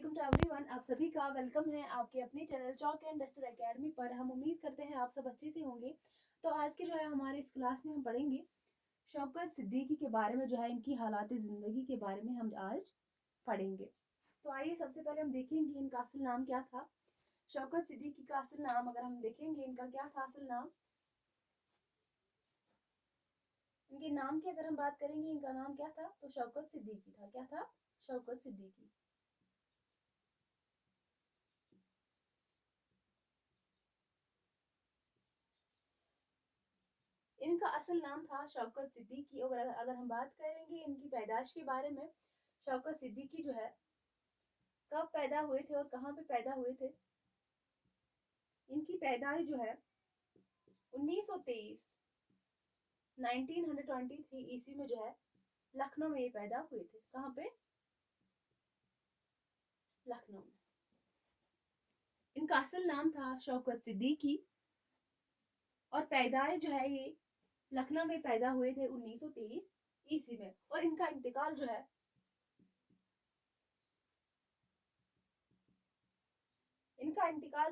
वालेकुम to everyone. आप सभी का वेलकम है आपके अपने channel chalk and duster academy पर। हम उम्मीद करते हैं आप सब अच्छे से होंगे। तो आज के जो है हमारे इस क्लास में हम पढ़ेंगे शौकत सिद्दीकी के बारे में, जो है इनकी हालात ज़िंदगी के बारे में हम आज पढ़ेंगे। तो आइए सबसे पहले हम देखेंगे इनका असल नाम क्या था। शौकत सिद्दीकी का असल नाम अगर हम देखेंगे, इनका क्या था असल नाम। इनके नाम की अगर हम बात करेंगे, इनका नाम क्या था, तो शौकत सिद्दीकी था। क्या था? शौकत सिद्दीकी। इनका असल नाम था शौकत सिद्दीकी। और अगर हम बात करेंगे इनकी पैदाइश के बारे में, शौकत सिद्दीकी जो है कब पैदा हुए थे और कहाँ पे पैदा हुए थे। इनकी पैदाइश जो है 1923 1923 ईस्वी में जो है लखनऊ में ये पैदा हुए थे। कहाँ पे? लखनऊ में। इनका असल नाम था शौकत सिद्दीकी और पैदाइश जो है ये लखनऊ में पैदा हुए थे 1923 ईस्वी में। और इनका इंतकाल जो है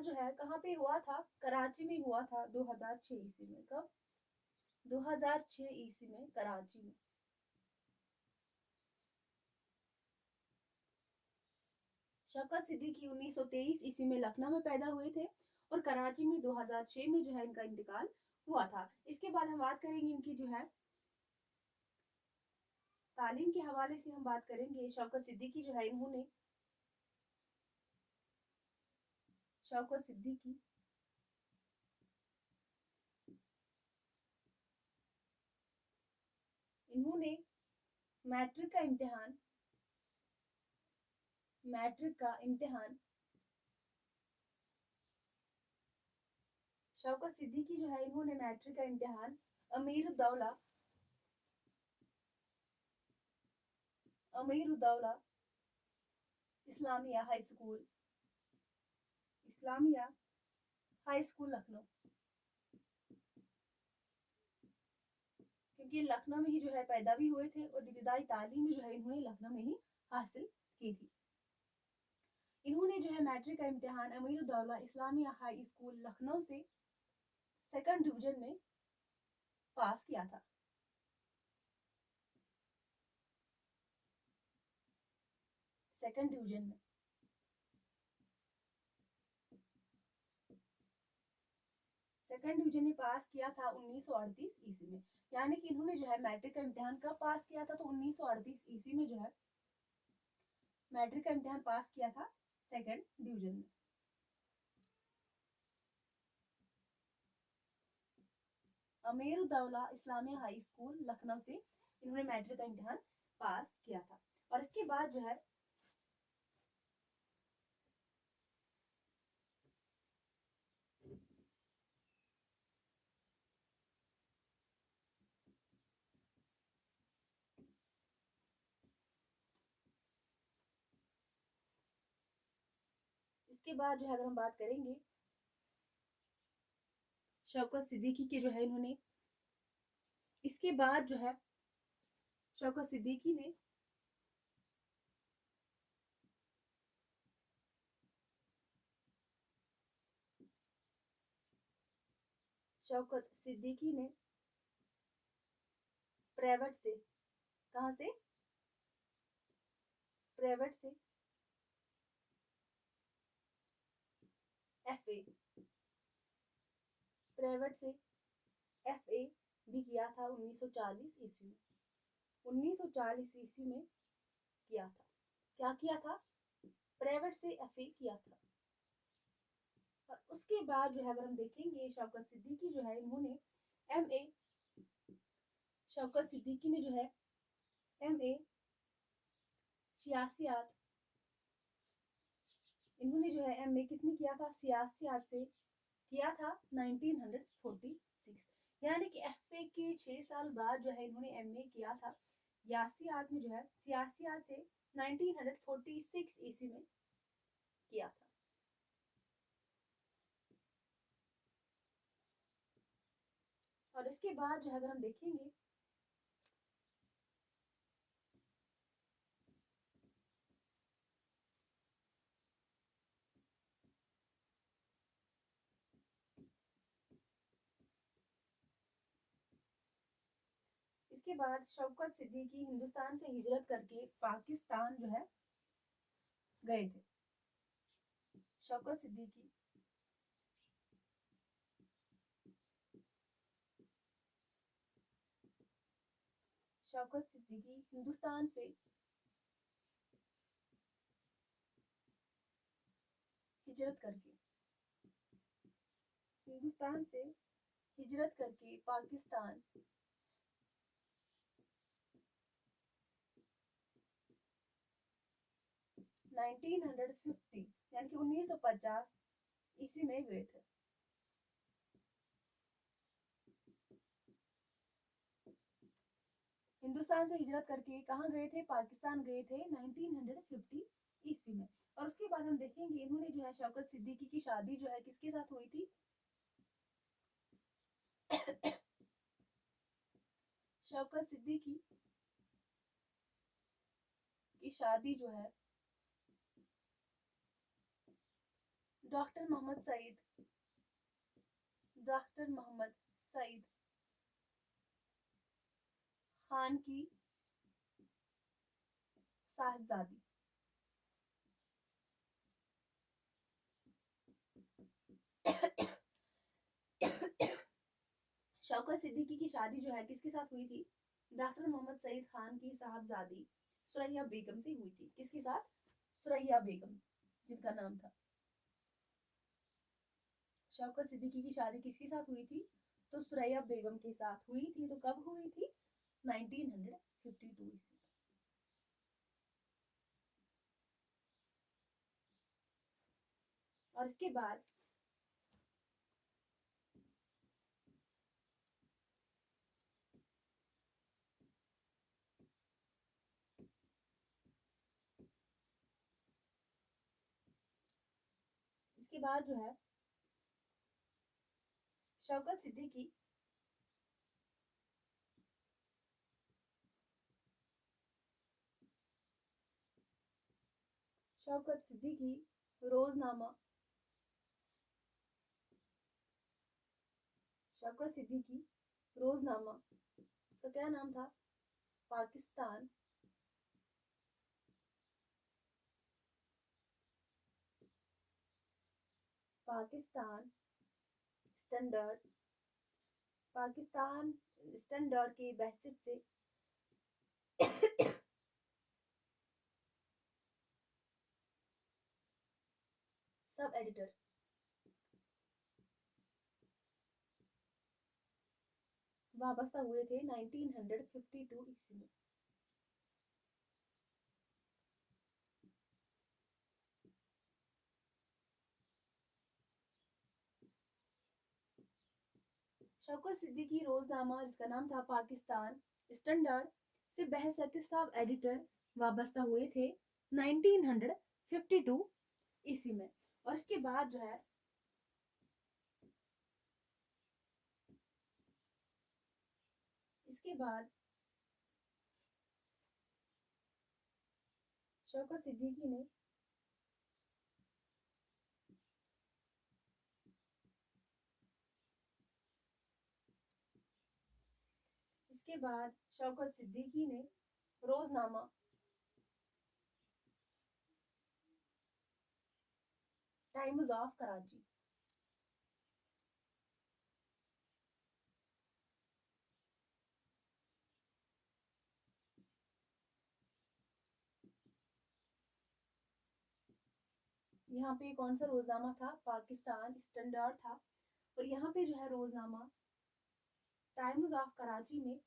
जो है कहाँ पे हुआ था? कराची में हुआ था 2006 ईस्वी में। कब? 2006 ईस्वी में कराची में। शौकत सिद्दीकी 1923 ईस्वी में लखनऊ में पैदा हुए थे और कराची में 2006 में जो है इनका इंतकाल हुआ था। इसके बाद हम बात करेंगे इनकी जो है तालीम के हवाले से हम बात करेंगे। शौकत सिद्दीकी जो है शौकत सिद्दीकी इन्होंने मैट्रिक का इम्तिहान शौकत सिद्दीकी जो है इन्होंने मैट्रिक का इम्तिहान अमीरुद्दौला इस्लामिया हाई स्कूल लखनऊ, क्योंकि लखनऊ में ही जो है पैदा भी हुए थे और इब्तदाई तालीम जो है इन्होंने लखनऊ में ही हासिल की थी। इन्होंने जो है मैट्रिक का इम्तिहान अमीरुद्दौला इस्लामिया हाई स्कूल लखनऊ से सेकंड डिवीजन में पास किया था। सेकंड डिवीजन में पास किया था 1938 ईस्वी में। यानी कि इन्होंने जो है मैट्रिक का इम्तिहान कब पास किया था? तो 1938 ईस्वी में जो है मैट्रिक का इम्तिहान पास किया था सेकंड डिवीजन में। अमीरुद्दौला इस्लामिया हाई स्कूल लखनऊ से इन्होंने मैट्रिक का इम्तिहान पास किया था। और इसके बाद जो है अगर हम बात करेंगे शौकत सिद्दीकी के जो है इन्होंने इसके बाद जो है शौकत सिद्दीकी ने प्राइवेट से, कहाँ से? प्राइवेट से एफए भी किया था 1940 ईस्वी में। 1940 ईस्वी में किया था। क्या किया था? प्राइवेट से एफए किया था। और उसके बाद जो है अगर हम देखेंगे शौकत सिद्दीकी जो है इन्होंने एमए शौकत सिद्दीकी ने जो है एमए सियासियात इन्होंने जो है एमए किसमें किया था? सियासियात से किया था 1946। यानी कि एफए के 6 साल बाद जो है इन्होंने एमए किया था सियासियात में, जो है सियासियात से 1946 ईस्वी में किया था। और इसके बाद जो है अगर हम देखेंगे इसके बाद शौकत सिद्दीकी हिंदुस्तान से हिजरत करके पाकिस्तान जो है गए थे। शौकत सिद्दीकी हिंदुस्तान से हिजरत करके पाकिस्तान 1950 यानी कि 1950 ईस्वी में गए थे। हिंदुस्तान से हिजरत करके कहाँ गए थे? पाकिस्तान गए थे 1950 ईस्वी में। और उसके बाद हम देखेंगे इन्होंने जो है शौकत सिद्दीकी की शादी जो है किसके साथ हुई थी? शौकत सिद्दीकी की शादी जो है डॉक्टर मोहम्मद सईद खान की साहबजादी शौकत सिद्दीकी की शादी जो है किसके साथ हुई थी? डॉक्टर मोहम्मद सईद खान की साहबजादी सुरैया बेगम से हुई थी। किसके साथ? सुरैया बेगम, जिनका नाम था। शौकत सिद्दीकी की शादी किसके साथ हुई थी? तो सुरैया बेगम के साथ हुई थी। तो कब हुई थी? 1952 ईस्वी। और इसके बाद जो है शौकत सिद्दीकी रोजनामा इसका क्या नाम था? पाकिस्तान स्टैंडर्ड की बहसियत से सब एडिटर वाबस्ता हुए थे 1952 ईस्वी में। शौकत सिद्दीकी रोजनामा जिसका नाम था पाकिस्तान स्टैंडर्ड से बहसत सब एडिटर वाबस्ता हुए थे 1952 ईस्वी में। और इसके बाद जो है शौकत सिद्दीकी ने रोजनामा टाइम्स ऑफ कराची यहाँ पे कौन सा रोजनामा था? पाकिस्तान स्टैंडर्ड था। और यहाँ पे जो है रोजनामा टाइम्स ऑफ कराची में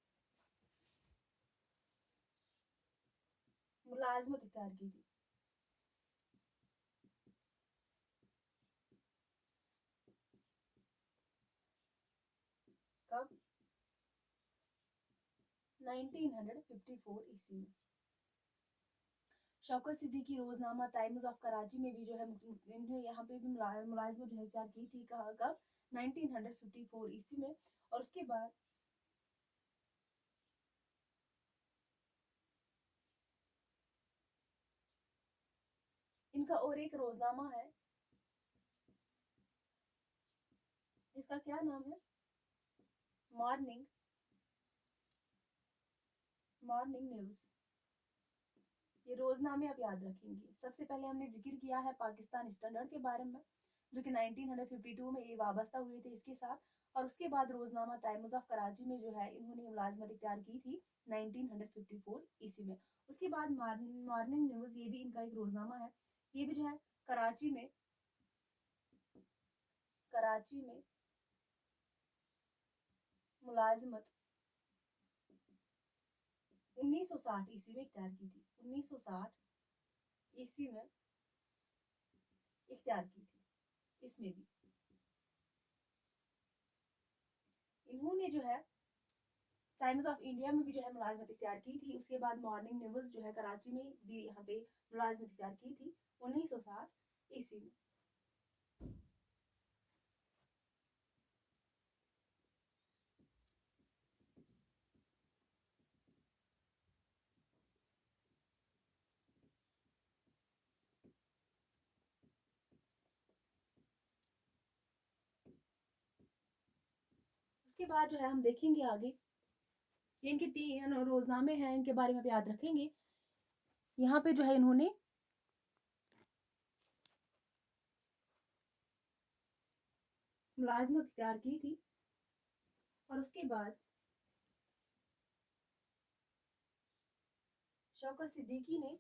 मुलाजमत इख्तियार की थी। कब? 1954 ईस्वी में। शौकत सिद्दीकी रोजनामा टाइम्स ऑफ कराची में भी जो है यहाँ पे भी मुलाजमत जो है इख्तियार की थी। कहाँ? कब? 1954 ईस्वी में। और उसके बाद इनका और एक रोजनामा है जिसका क्या नाम है? मॉर्निंग न्यूज़, ये रोजनामे आप याद रखेंगे। सबसे पहले हमने जिक्र किया है पाकिस्तान स्टैंडर्ड के बारे में, जो कि 1952 में ये वाबस्ता हुए थे इसके साथ। और उसके बाद रोजनामा टाइम्स ऑफ कराची में जो है इन्होंने मुलाजमत इख्तियार की थी 1954 ईस्वी में। उसके बाद मॉर्निंग न्यूज़, ये भी इनका एक रोजनामा है। ये भी जो है कराची में मुलाजमत 1960 ईस्वी में इख्तियार की थी। 1960 ईस्वी में इख्तियार की थी। इसमें भी इन्होंने जो है टाइम्स ऑफ इंडिया में भी जो है मुलाजमत इख्तियार की थी। उसके बाद मॉर्निंग न्यूज़ जो है कराची में भी यहाँ पे मुलाजमत इख्तियार की थी 1960 ईस्वी में। उसके बाद जो है हम देखेंगे आगे, ये इनके 3 रोजनामे हैं, इनके बारे में आप याद रखेंगे। यहाँ पे जो है इन्होंने मुलाजमत इख्तियार की थी। और उसके बाद शौकत सिद्दीकी ने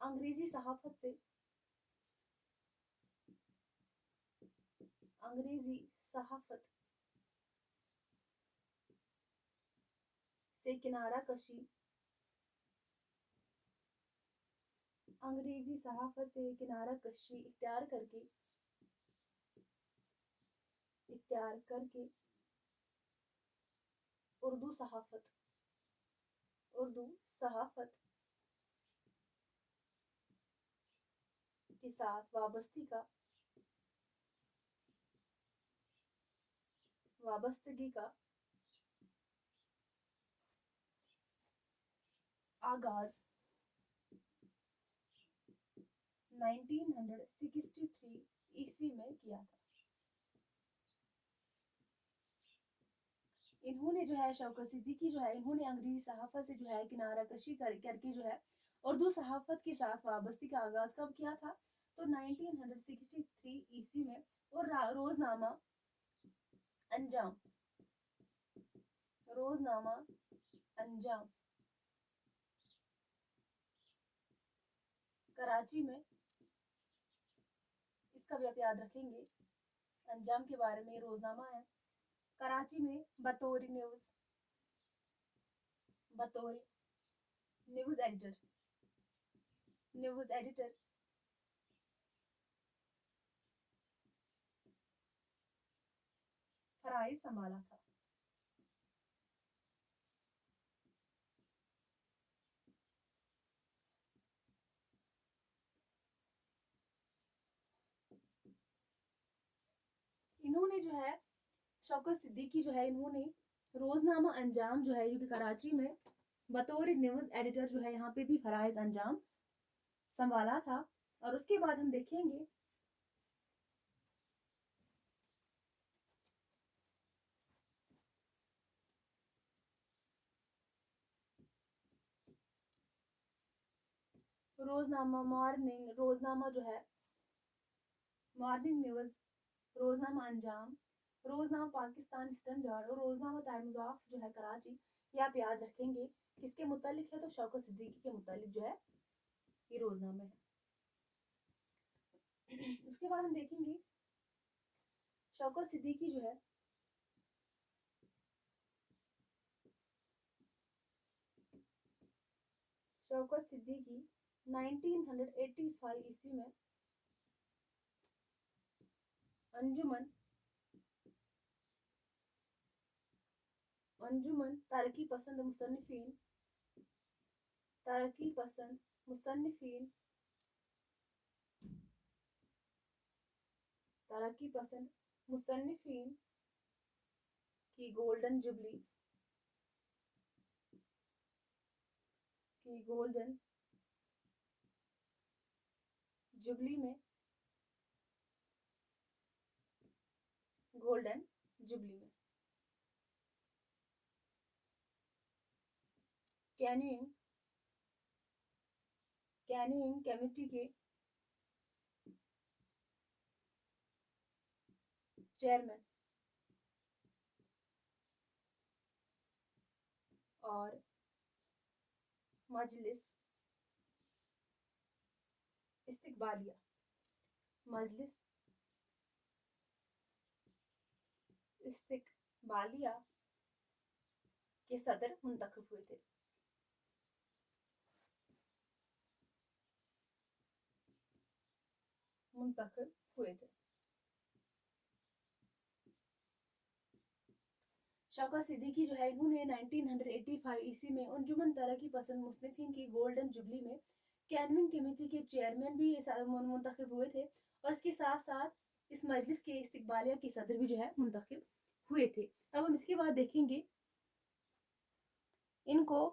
अंग्रेजी सहाफत से किनारा कशी इख्तियार करके उर्दू सहाफत के साथ वाबस्तगी का आगाज 1963 ईस्वी में किया था। इन्होंने जो है शौकत सिद्दीकी जो है इन्होंने अंग्रेजी सहाफत से जो है किनारा कशी करके जो है उर्दू सहाफत के साथ वाबस्ती का आगाज कब किया था? तो 1963 ईस्वी में। और रोजनामा अंजाम कराची में, इसका भी आप याद रखेंगे। अंजाम के बारे में रोजनामा है। कराची में बतौर न्यूज़ एडिटर फराइज संभाला था। इन्होंने जो है शौकत सिद्दीकी जो है इन्होंने रोजनामा अंजाम जो है जो कि कराची में बतौर न्यूज़ एडिटर जो है यहाँ पे भी फराइज अंजाम संभाला था। और उसके बाद हम देखेंगे रोजनामा जो है मॉर्निंग न्यूज़, रोजनामा अंजाम, रोजनामा पाकिस्तान स्टैंडर्ड और रोजनामा टाइम्स ऑफ जो है कराची, ये आप याद रखेंगे। किसके मुतालिक है? तो शौकत सिद्दीकी के मुतालिक जो है ये रोजनामा है। उसके बाद हम देखेंगे शौकत सिद्दीकी जो है शौकत सिद्दीकी 1985 ईस्वी में अंजुमन अंजुमन तरक्की पसंद मुसन्निफीन की गोल्डन जुबली में, गोल्डन जुबली में। कैन्यूइंग कैन्यूइंग कमेटी के चेयरमैन और मजलिस इस्तिकबालिया मजलिस इस्तिकबालिया के सदर मुंतखब हुए थे। मुंतखब हुए थे। शौकत सिद्दीकी जो है इन्होंने 1985 ईस्वी में अंजुमन तरक्की पसंद मुस्लिमीन की गोल्डन जुबली में कैनविंग कमेटी के चेयरमैन भी मुंतखब हुए थे और इसके साथ साथ इस मजलिस के इस्तिकबालिया के सदर भी जो है मुंतखब हुए थे। अब हम इसके बाद देखेंगे इनको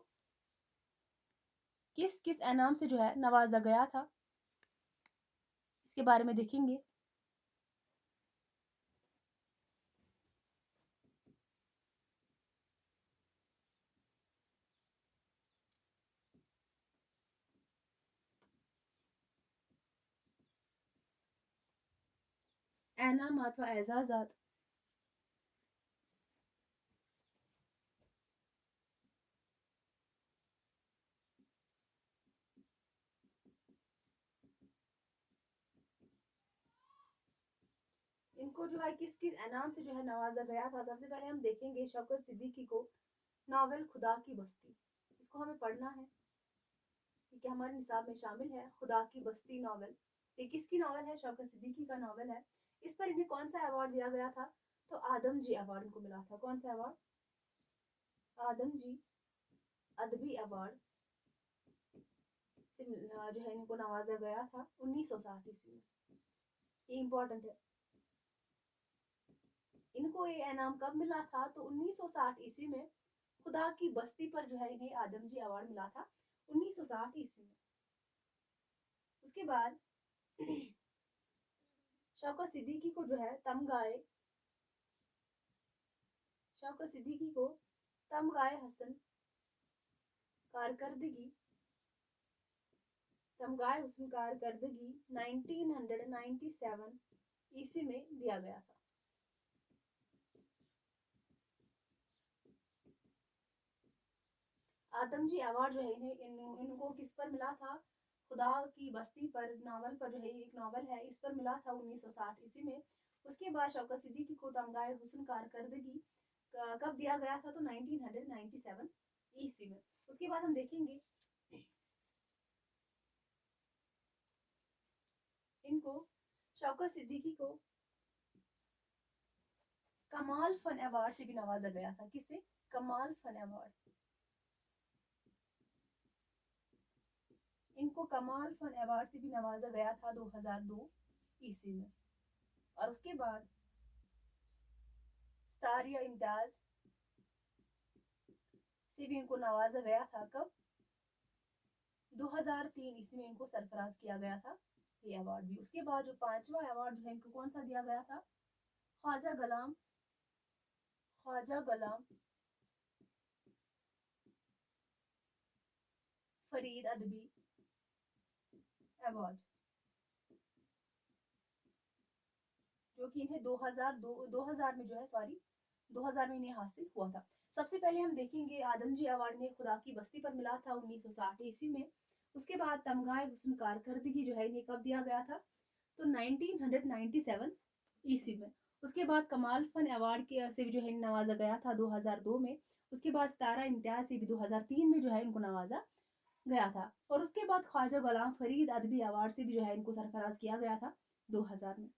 किस किस इनाम से जो है नवाजा गया था, इसके बारे में देखेंगे। एनामात व एजाजात। इनको जो है किस किस इनाम से जो है नवाजा गया था। सबसे पहले हम देखेंगे शौकत सिद्दीकी को नावल खुदा की बस्ती, इसको हमें पढ़ना है, ठीक है, हमारे निसाब में शामिल है। खुदा की बस्ती नावल, ये किसकी नावल है? शौकत सिद्दीकी का नावल है। इस पर इन्हें कौन सा अवार्ड दिया गया था? तो आदमजी अवार्ड इनको मिला था। कौन सा अवार्ड? आदमजी अदबी अवार्ड से जो है इनको नवाजा गया था 1960 ईस्वी में। ये इंपॉर्टेंट है। इनको ये इनाम कब मिला था? तो 1960 ईस्वी में खुदा की बस्ती पर जो है इन्हें आदमजी अवार्ड मिला था 1960 ईस्वी में। उसके बाद शौकत सिद्दीकी को जो है तमगाए शौकत सिद्दीकी को तमगाए हसन कारकर्दगी 1997 ईस्वी में दिया गया था। आदमजी अवार्ड जो है इनको किस पर मिला था? खुदा की बस्ती पर नावल पर जो है एक नावल है, इस पर मिला था 1960 ईस्वी में। उसके बाद शौकत सिद्दीकी को तमगाए हुस्न कारकर्दगी कब दिया गया था? तो 1997 ईस्वी में। उसके बाद हम देखेंगे इनको शौकत सिद्दीकी को कमाल फन अवार्ड से भी नवाजा गया था। किससे? कमाल फन अवार्ड। इनको कमाल फन अवार्ड से भी नवाजा गया था 2002 ईस्वी में। और उसके बाद स्टारिया इम्तियाज से भी इनको नवाजा गया था। कब? 2003 ईस्वी में इनको सरफराज किया गया था ये अवार्ड भी। उसके बाद जो 5वां अवार्ड जो है इनको कौन सा दिया गया था? ख्वाजा गुलाम फरीद अदबी अवार्ड, जो कि इन्हें 2000 में जो है 2000 में इन्हें हासिल हुआ था। सबसे पहले हम देखेंगे आदमजी अवार्ड ने खुदा की बस्ती पर मिला था 1960 ईस्वी में। उसके बाद तमगाए हुस्न कारकर्दगी जो है इन्हें कब दिया गया था? तो 1997 ईस्वी में। उसके बाद कमाल फन अवार्ड के से भी जो है नवाजा गया था 2002 में। उसके बाद सितारा इम्तियाज से भी 2003 में जो है इनको नवाजा गया था। और उसके बाद ख्वाजा गुलाम फरीद अदबी अवार्ड से भी जो है इनको सरफराज किया गया था 2000 में।